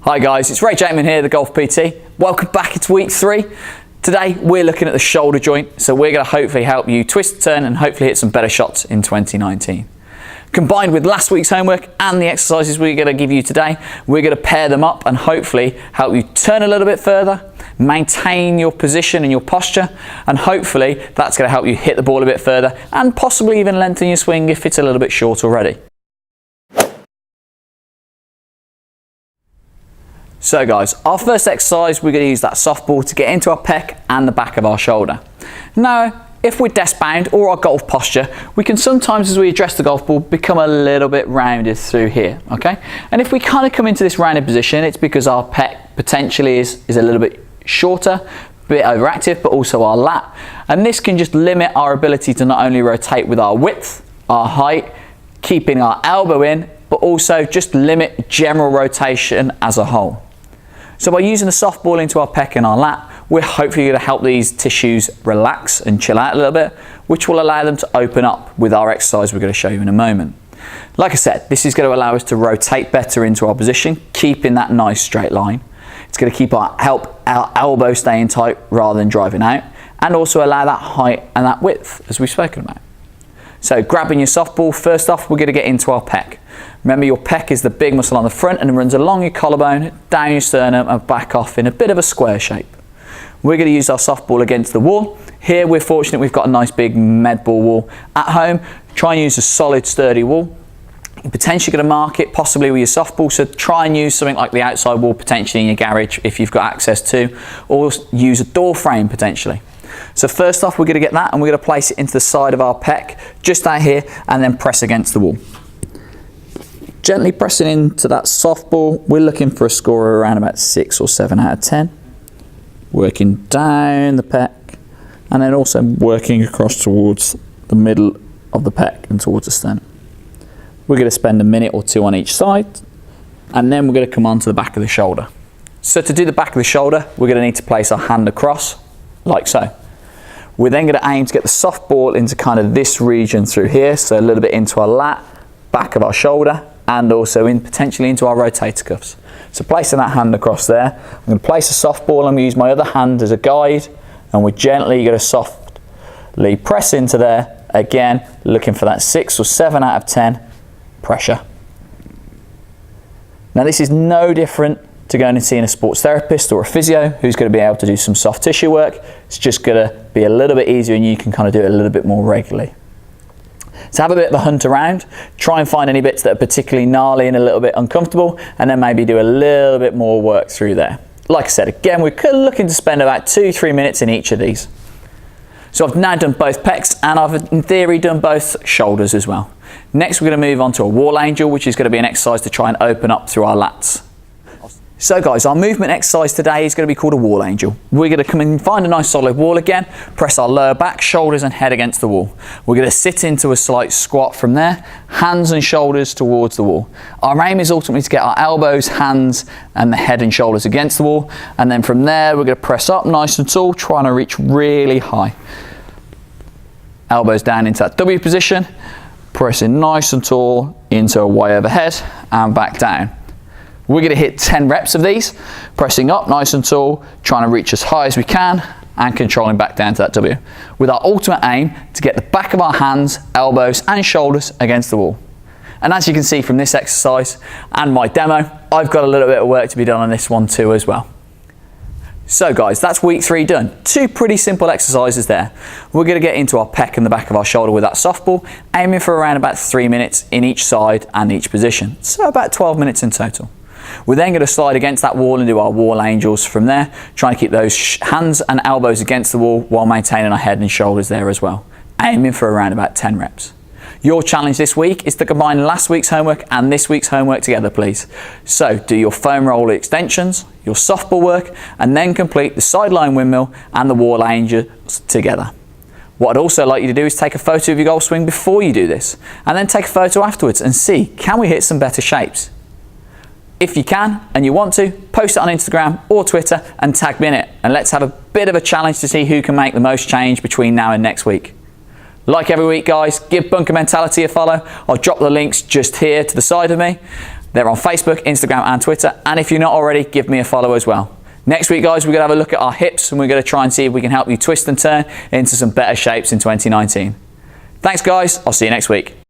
Hi guys, it's Ray Jakeman here, the Golf PT. Welcome back, it's week 3. Today we're looking at the shoulder joint, so we're going to hopefully help you twist, turn and hopefully hit some better shots in 2019. Combined with last week's homework and the exercises we're going to give you today, we're going to pair them up and hopefully help you turn a little bit further, maintain your position and your posture, and hopefully that's going to help you hit the ball a bit further and possibly even lengthen your swing if it's a little bit short already. So guys, our first exercise, we're going to use that softball to get into our pec and the back of our shoulder. Now, if we're desk bound or our golf posture, we can sometimes, as we address the golf ball, become a little bit rounded through here, okay? And if we kind of come into this rounded position, it's because our pec potentially is a little bit shorter, a bit overactive, but also our lat. And this can just limit our ability to not only rotate with our width, our height, keeping our elbow in, but also just limit general rotation as a whole. So by using the softball into our pec and our lat, we're hopefully going to help these tissues relax and chill out a little bit, which will allow them to open up with our exercise we're going to show you in a moment. Like I said, this is going to allow us to rotate better into our position, keeping that nice straight line. It's going to keep our elbow staying tight rather than driving out, and also allow that height and that width as we've spoken about. So grabbing your softball, first off we're going to get into our pec. Remember, your pec is the big muscle on the front and it runs along your collarbone, down your sternum and back off in a bit of a square shape. We're going to use our softball against the wall. Here we're fortunate we've got a nice big med ball wall. At home, try and use a solid sturdy wall. You're potentially going to mark it possibly with your softball, so try and use something like the outside wall potentially in your garage if you've got access to, or use a door frame potentially. So first off we're going to get that and we're going to place it into the side of our pec, just out here, and then press against the wall. Gently pressing into that softball, we're looking for a score of around about 6 or 7 out of 10. Working down the pec and then also working across towards the middle of the pec and towards the sternum. We're going to spend a minute or 2 on each side and then we're going to come on to the back of the shoulder. So to do the back of the shoulder, we're going to need to place our hand across like so. We're then going to aim to get the softball into kind of this region through here, so a little bit into our lat, back of our shoulder, and also potentially into our rotator cuffs. So placing that hand across there, I'm going to place a softball. I'm going to use my other hand as a guide, and we're gently going to softly press into there, again looking for that 6 or 7 out of 10 pressure. Now this is no different to going and seeing a sports therapist or a physio who's going to be able to do some soft tissue work. It's just going to be a little bit easier and you can kind of do it a little bit more regularly. So have a bit of a hunt around, try and find any bits that are particularly gnarly and a little bit uncomfortable, and then maybe do a little bit more work through there. Like I said, again, we're looking to spend about 2-3 minutes in each of these. So I've now done both pecs and I've in theory done both shoulders as well. Next we're going to move on to a wall angel, which is going to be an exercise to try and open up through our lats. So guys, our movement exercise today is going to be called a wall angel. We're going to come and find a nice solid wall again, press our lower back, shoulders and head against the wall. We're going to sit into a slight squat from there, hands and shoulders towards the wall. Our aim is ultimately to get our elbows, hands and the head and shoulders against the wall, and then from there we're going to press up nice and tall, trying to reach really high. Elbows down into that W position, pressing nice and tall into a Y overhead and back down. We're going to hit 10 reps of these, pressing up nice and tall, trying to reach as high as we can and controlling back down to that W, with our ultimate aim to get the back of our hands, elbows and shoulders against the wall. And as you can see from this exercise and my demo, I've got a little bit of work to be done on this one too as well. So guys, that's week 3 done. 2 pretty simple exercises there. We're going to get into our pec and the back of our shoulder with that softball, aiming for around about 3 minutes in each side and each position. So about 12 minutes in total. We're then going to slide against that wall and do our wall angels from there, trying to keep those hands and elbows against the wall while maintaining our head and shoulders there as well, aiming for around about 10 reps. Your challenge this week is to combine last week's homework and this week's homework together, please. So do your foam roller extensions, your softball work, and then complete the sideline windmill and the wall angels together. What I'd also like you to do is take a photo of your golf swing before you do this, and then take a photo afterwards and see, can we hit some better shapes? If you can and you want to, post it on Instagram or Twitter and tag me in it, and let's have a bit of a challenge to see who can make the most change between now and next week. Like every week guys, give Bunker Mentality a follow. I'll drop the links just here to the side of me. They're on Facebook, Instagram and Twitter, and if you're not already, give me a follow as well. Next week, guys, we're going to have a look at our hips and we're going to try and see if we can help you twist and turn into some better shapes in 2019. Thanks, guys. I'll see you next week.